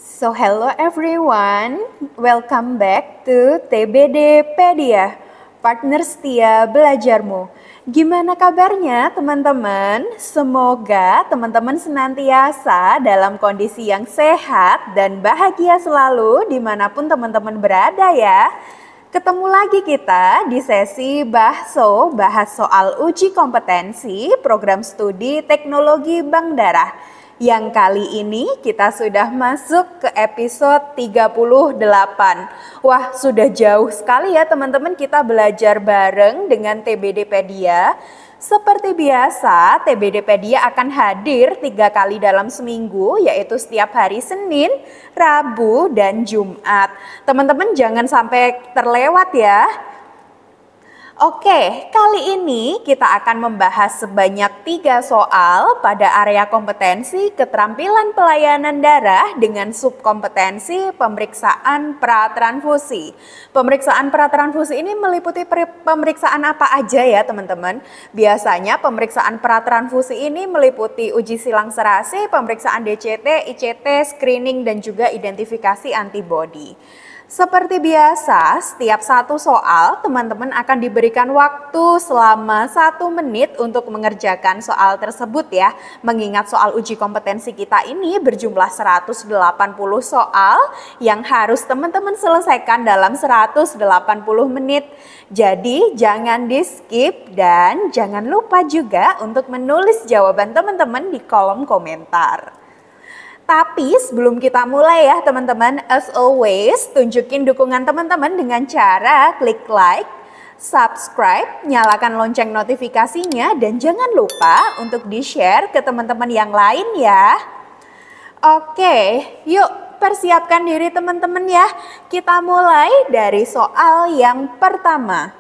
So hello everyone, welcome back to TBDpedia, partner setia belajarmu. Gimana kabarnya teman-teman? Semoga teman-teman senantiasa dalam kondisi yang sehat dan bahagia selalu dimanapun teman-teman berada ya. Ketemu lagi kita di sesi Bahso, bahas soal uji kompetensi program studi teknologi Bank Darah. Yang kali ini kita sudah masuk ke episode 38. Wah, sudah jauh sekali ya teman-teman kita belajar bareng dengan TBDpedia. Seperti biasa, TBDpedia akan hadir 3 kali dalam seminggu, yaitu setiap hari Senin, Rabu, dan Jumat. Teman-teman jangan sampai terlewat ya. Oke, kali ini kita akan membahas sebanyak 3 soal pada area kompetensi keterampilan pelayanan darah dengan subkompetensi pemeriksaan pratransfusi. Pemeriksaan pratransfusi ini meliputi pemeriksaan apa aja ya teman-teman? Biasanya pemeriksaan pratransfusi ini meliputi uji silang serasi, pemeriksaan DCT, ICT, screening, dan juga identifikasi antibodi. Seperti biasa, setiap satu soal teman-teman akan diberikan waktu selama 1 menit untuk mengerjakan soal tersebut ya. Mengingat soal uji kompetensi kita ini berjumlah 180 soal yang harus teman-teman selesaikan dalam 180 menit. Jadi jangan di skip dan jangan lupa juga untuk menulis jawaban teman-teman di kolom komentar. Tapi sebelum kita mulai ya teman-teman, as always, tunjukin dukungan teman-teman dengan cara klik like, subscribe, nyalakan lonceng notifikasinya, dan jangan lupa untuk di-share ke teman-teman yang lain ya. Oke, yuk persiapkan diri teman-teman ya. Kita mulai dari soal yang pertama.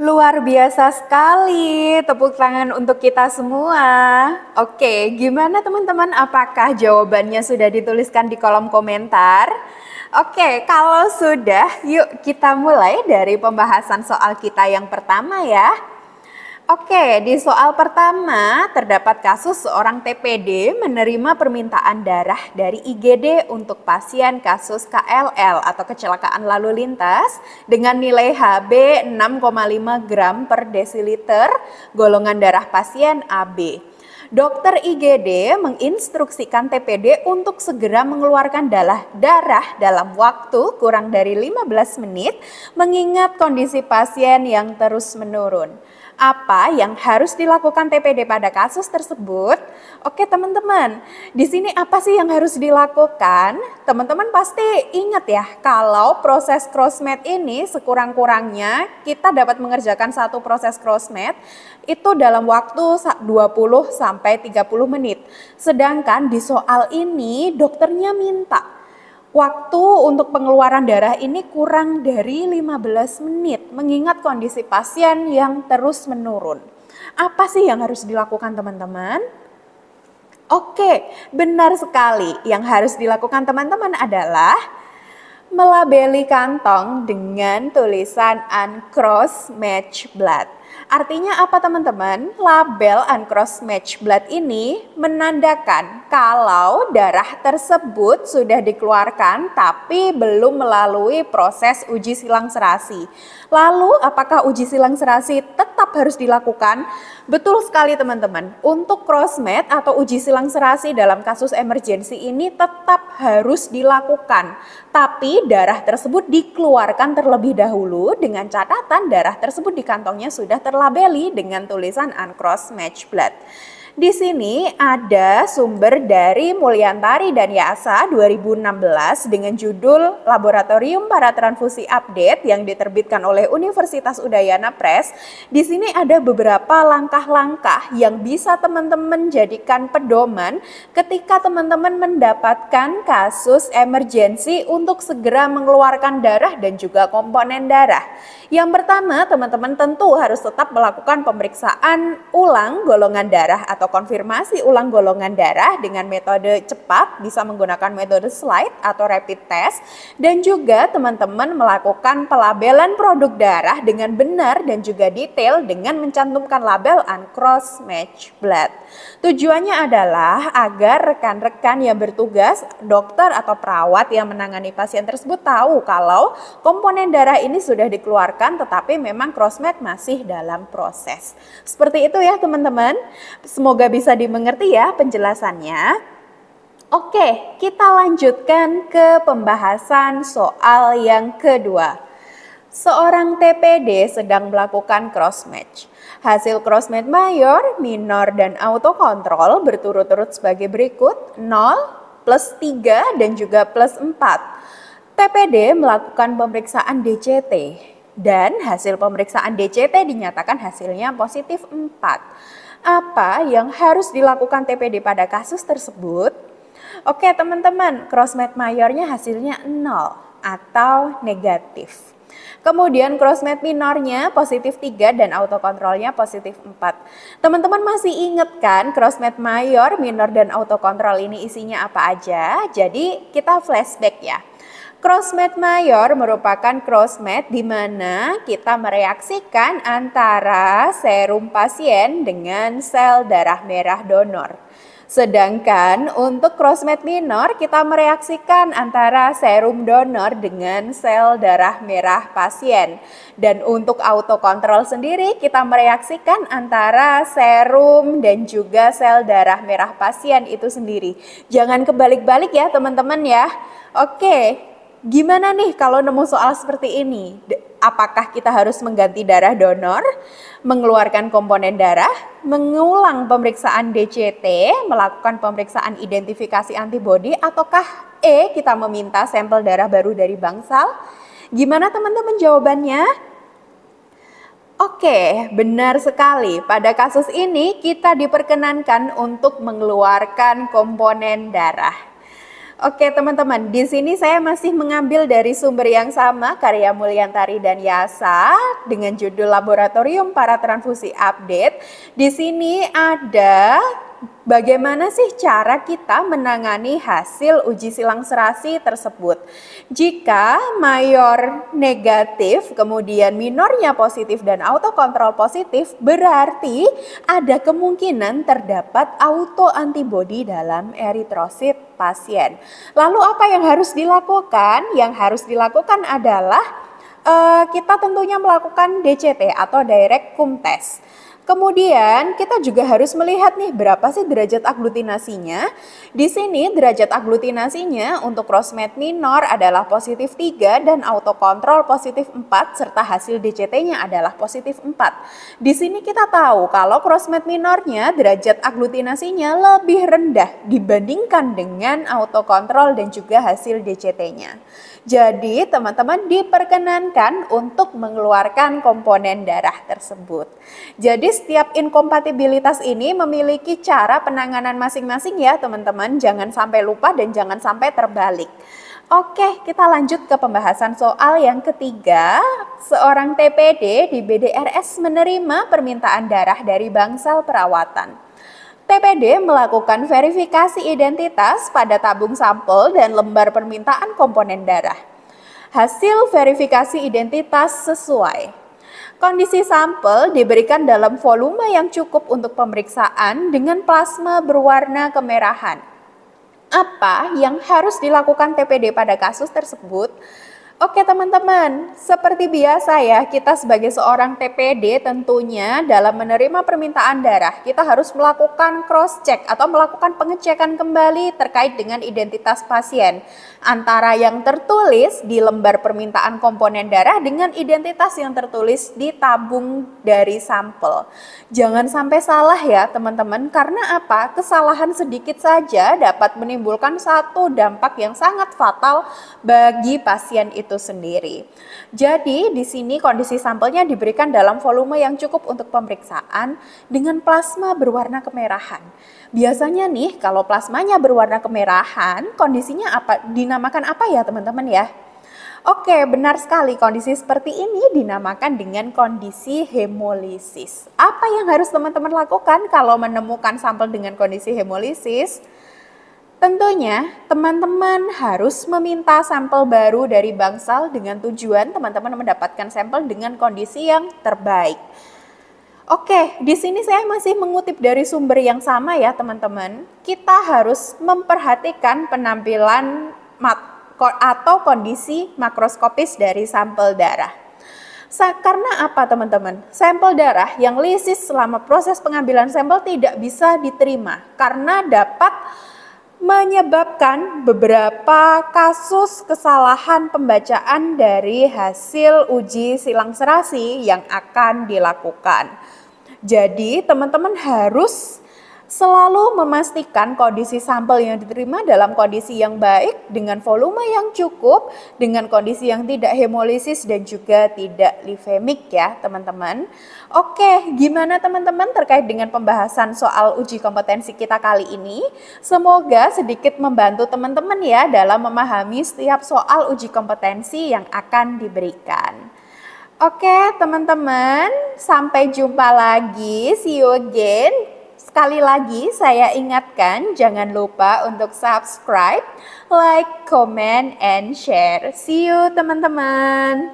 Luar biasa sekali, tepuk tangan untuk kita semua. Oke, gimana teman-teman? Apakah jawabannya sudah dituliskan di kolom komentar? Oke, kalau sudah, yuk kita mulai dari pembahasan soal kita yang pertama ya. Oke, di soal pertama terdapat kasus seorang TPD menerima permintaan darah dari IGD untuk pasien kasus KLL atau kecelakaan lalu lintas dengan nilai HB 6,5 gram per desiliter, golongan darah pasien AB. Dokter IGD menginstruksikan TPD untuk segera mengeluarkan darah dalam waktu kurang dari 15 menit mengingat kondisi pasien yang terus menurun. Apa yang harus dilakukan TPD pada kasus tersebut? Oke teman-teman, di sini apa sih yang harus dilakukan? Teman-teman pasti ingat ya, kalau proses crossmat ini sekurang-kurangnya kita dapat mengerjakan satu proses crossmat itu dalam waktu 20 sampai 30 menit. Sedangkan di soal ini dokternya minta waktu untuk pengeluaran darah ini kurang dari 15 menit mengingat kondisi pasien yang terus menurun. Apa sih yang harus dilakukan teman-teman? Oke, benar sekali. Yang harus dilakukan teman-teman adalah melabeli kantong dengan tulisan uncross match blood. Artinya apa teman-teman? Label uncross match blood ini menandakan kalau darah tersebut sudah dikeluarkan tapi belum melalui proses uji silang serasi. Lalu apakah uji silang serasi tetap harus dilakukan? Betul sekali teman-teman. Untuk crossmat atau uji silang serasi dalam kasus emergensi ini tetap harus dilakukan. Tapi darah tersebut dikeluarkan terlebih dahulu dengan catatan darah tersebut di kantongnya sudah terlabeli dengan tulisan uncross match blood. Di sini ada sumber dari Mulyantari dan Yasa 2016 dengan judul Laboratorium Paratransfusi Update yang diterbitkan oleh Universitas Udayana Press. Di sini ada beberapa langkah-langkah yang bisa teman-teman jadikan pedoman ketika teman-teman mendapatkan kasus emergensi untuk segera mengeluarkan darah dan juga komponen darah. Yang pertama, teman-teman tentu harus tetap melakukan pemeriksaan ulang golongan darah atau konfirmasi ulang golongan darah dengan metode cepat, bisa menggunakan metode slide atau rapid test, dan juga teman-teman melakukan pelabelan produk darah dengan benar dan juga detail dengan mencantumkan label uncross match blood. Tujuannya adalah agar rekan-rekan yang bertugas, dokter atau perawat yang menangani pasien tersebut tahu kalau komponen darah ini sudah dikeluarkan tetapi memang crossmat masih dalam proses. Seperti itu ya teman-teman. Semoga bisa dimengerti ya penjelasannya. Oke, kita lanjutkan ke pembahasan soal yang kedua. Seorang TPD sedang melakukan crossmatch. Hasil crossmatch mayor, minor, dan autokontrol berturut-turut sebagai berikut: 0, plus 3, dan juga plus 4. TPD melakukan pemeriksaan DCT dan hasil pemeriksaan DCT dinyatakan hasilnya positif 4. Apa yang harus dilakukan TPD pada kasus tersebut? Oke teman-teman, crossmatch mayornya hasilnya 0 atau negatif. Kemudian crossmatch minornya positif 3 dan autokontrolnya positif 4. Teman-teman masih ingat kan crossmatch mayor, minor, dan autokontrol ini isinya apa aja? Jadi kita flashback ya. Crossmatch mayor merupakan crossmatch di mana kita mereaksikan antara serum pasien dengan sel darah merah donor. Sedangkan untuk crossmatch minor kita mereaksikan antara serum donor dengan sel darah merah pasien. Dan untuk autokontrol sendiri kita mereaksikan antara serum dan juga sel darah merah pasien itu sendiri. Jangan kebalik-balik ya teman-teman ya. Oke. Gimana nih kalau nemu soal seperti ini? Apakah kita harus mengganti darah donor, mengeluarkan komponen darah, mengulang pemeriksaan DCT, melakukan pemeriksaan identifikasi antibodi, ataukah kita meminta sampel darah baru dari bangsal? Gimana teman-teman jawabannya? Oke, benar sekali. Pada kasus ini kita diperkenankan untuk mengeluarkan komponen darah. Oke teman-teman, di sini saya masih mengambil dari sumber yang sama, karya Mulyantari dan Yasa dengan judul Laboratorium Paratransfusi Update. Di sini ada bagaimana sih cara kita menangani hasil uji silang serasi tersebut. Jika mayor negatif, kemudian minornya positif dan autokontrol positif, berarti ada kemungkinan terdapat autoantibodi dalam eritrosit pasien. Lalu apa yang harus dilakukan? Yang harus dilakukan adalah kita tentunya melakukan DCT atau direct cum test. Kemudian kita juga harus melihat nih berapa sih derajat aglutinasinya. Di sini derajat aglutinasinya untuk crossmatch minor adalah positif 3 dan autokontrol positif 4 serta hasil DCT-nya adalah positif 4. Di sini kita tahu kalau crossmatch minornya derajat aglutinasinya lebih rendah dibandingkan dengan autokontrol dan juga hasil DCT-nya. Jadi teman-teman diperkenankan untuk mengeluarkan komponen darah tersebut. Jadi setiap inkompatibilitas ini memiliki cara penanganan masing-masing ya teman-teman. Jangan sampai lupa dan jangan sampai terbalik. Oke, kita lanjut ke pembahasan soal yang ketiga. Seorang TPD di BDRS menerima permintaan darah dari bangsal perawatan. TPD melakukan verifikasi identitas pada tabung sampel dan lembar permintaan komponen darah. Hasil verifikasi identitas sesuai. Kondisi sampel diberikan dalam volume yang cukup untuk pemeriksaan dengan plasma berwarna kemerahan. Apa yang harus dilakukan TPD pada kasus tersebut? Oke teman-teman, seperti biasa ya, kita sebagai seorang TPD tentunya dalam menerima permintaan darah, kita harus melakukan cross-check atau melakukan pengecekan kembali terkait dengan identitas pasien. Antara yang tertulis di lembar permintaan komponen darah dengan identitas yang tertulis di tabung dari sampel. Jangan sampai salah ya teman-teman, karena apa? Kesalahan sedikit saja dapat menimbulkan satu dampak yang sangat fatal bagi pasien itu sendiri. Jadi di sini kondisi sampelnya diberikan dalam volume yang cukup untuk pemeriksaan dengan plasma berwarna kemerahan. Biasanya nih kalau plasmanya berwarna kemerahan, kondisinya apa? Dinamakan apa ya teman-teman ya? Oke, benar sekali, kondisi seperti ini dinamakan dengan kondisi hemolisis. Apa yang harus teman-teman lakukan kalau menemukan sampel dengan kondisi hemolisis? Tentunya teman-teman harus meminta sampel baru dari bangsal dengan tujuan teman-teman mendapatkan sampel dengan kondisi yang terbaik. Oke, di sini saya masih mengutip dari sumber yang sama ya teman-teman. Kita harus memperhatikan penampilan atau kondisi makroskopis dari sampel darah. Karena apa teman-teman? Sampel darah yang lisis selama proses pengambilan sampel tidak bisa diterima karena dapat menyebabkan beberapa kasus kesalahan pembacaan dari hasil uji silang serasi yang akan dilakukan. Jadi teman-teman harus selalu memastikan kondisi sampel yang diterima dalam kondisi yang baik, dengan volume yang cukup, dengan kondisi yang tidak hemolisis dan juga tidak lipemik ya teman-teman. Oke, gimana teman-teman terkait dengan pembahasan soal uji kompetensi kita kali ini? Semoga sedikit membantu teman-teman ya dalam memahami setiap soal uji kompetensi yang akan diberikan. Oke teman-teman, sampai jumpa lagi, see you again. Sekali lagi saya ingatkan, jangan lupa untuk subscribe, like, comment, and share. See you teman-teman.